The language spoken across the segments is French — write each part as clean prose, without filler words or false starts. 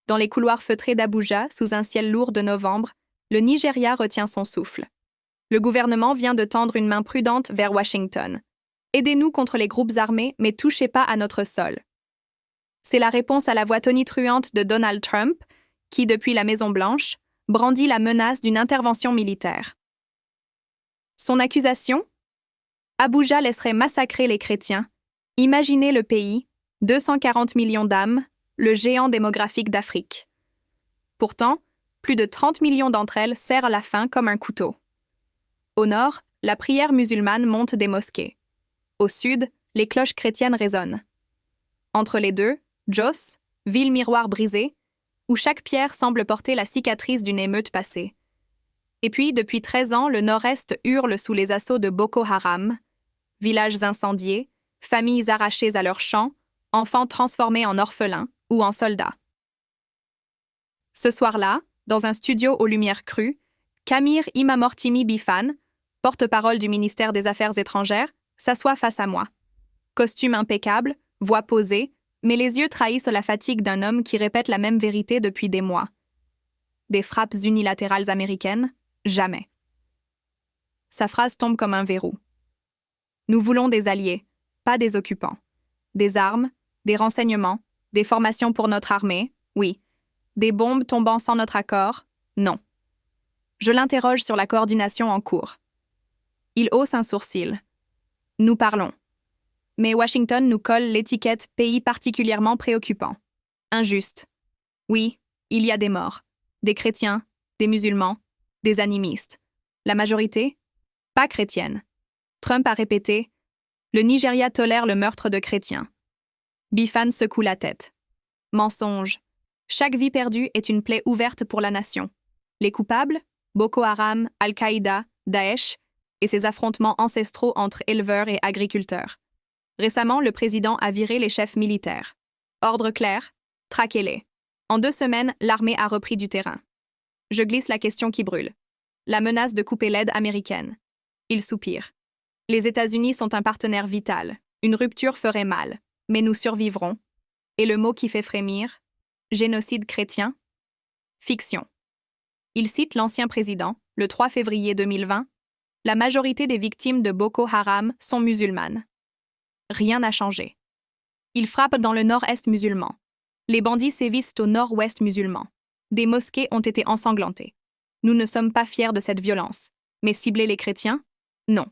Dans les couloirs feutrés d'Abuja, sous un ciel lourd de novembre, le Nigeria retient son souffle. Le gouvernement vient de tendre une main prudente vers Washington. Aidez-nous contre les groupes armés, mais touchez pas à notre sol. C'est la réponse à la voix tonitruante de Donald Trump, qui, depuis la Maison-Blanche, brandit la menace d'une intervention militaire. Son accusation? Abuja laisserait massacrer les chrétiens. Imaginez le pays, 240 millions d'âmes, le géant démographique d'Afrique. Pourtant, plus de 30 millions d'entre elles serrent la faim comme un couteau. Au nord, la prière musulmane monte des mosquées. Au sud, les cloches chrétiennes résonnent. Entre les deux, Jos, ville miroir brisée, où chaque pierre semble porter la cicatrice d'une émeute passée. Et puis, depuis 13 ans, le nord-est hurle sous les assauts de Boko Haram, villages incendiés, familles arrachées à leurs champs, enfants transformés en orphelins ou en soldats. Ce soir-là, dans un studio aux lumières crues, Kamir Imamortimi Bifan, porte-parole du ministère des Affaires étrangères, s'assoit face à moi. Costume impeccable, voix posée, mais les yeux trahissent la fatigue d'un homme qui répète la même vérité depuis des mois. Des frappes unilatérales américaines? Jamais. Sa phrase tombe comme un verrou. Nous voulons des alliés, pas des occupants. Des armes, des renseignements, des formations pour notre armée, oui. Des bombes tombant sans notre accord, non. Je l'interroge sur la coordination en cours. Il hausse un sourcil. Nous parlons. Mais Washington nous colle l'étiquette « pays particulièrement préoccupant ». Injuste. Oui, il y a des morts. Des chrétiens, des musulmans, des animistes. La majorité? Pas chrétienne. Trump a répété « Le Nigeria tolère le meurtre de chrétiens ». Bifan secoue la tête. Mensonge. Chaque vie perdue est une plaie ouverte pour la nation. Les coupables? Boko Haram, Al-Qaïda, Daesh et ses affrontements ancestraux entre éleveurs et agriculteurs. Récemment, le président a viré les chefs militaires. Ordre clair, traquez-les. En 2 semaines, l'armée a repris du terrain. Je glisse la question qui brûle. La menace de couper l'aide américaine. Il soupire. Les États-Unis sont un partenaire vital. Une rupture ferait mal. Mais nous survivrons. Et le mot qui fait frémir? Génocide chrétien? Fiction. Il cite l'ancien président, le 3 février 2020. La majorité des victimes de Boko Haram sont musulmanes. Rien n'a changé. Il frappe dans le nord-est musulman. Les bandits sévissent au nord-ouest musulman. Des mosquées ont été ensanglantées. Nous ne sommes pas fiers de cette violence. Mais cibler les chrétiens? Non.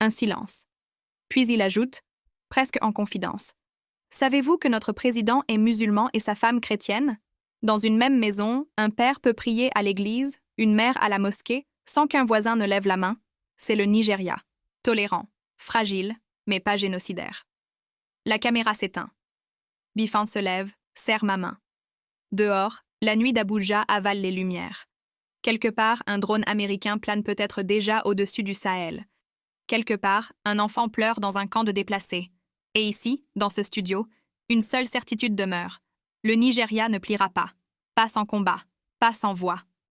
Un silence. Puis il ajoute, presque en confidence. Savez-vous que notre président est musulman et sa femme chrétienne? Dans une même maison, un père peut prier à l'église, une mère à la mosquée, sans qu'un voisin ne lève la main. C'est le Nigeria. Tolérant, fragile, mais pas génocidaire. La caméra s'éteint. Bifan se lève, serre ma main. Dehors, la nuit d'Abuja avale les lumières. Quelque part, un drone américain plane peut-être déjà au-dessus du Sahel. Quelque part, un enfant pleure dans un camp de déplacés. Et ici, dans ce studio, une seule certitude demeure. Le Nigeria ne pliera pas. Pas sans combat, pas sans voix.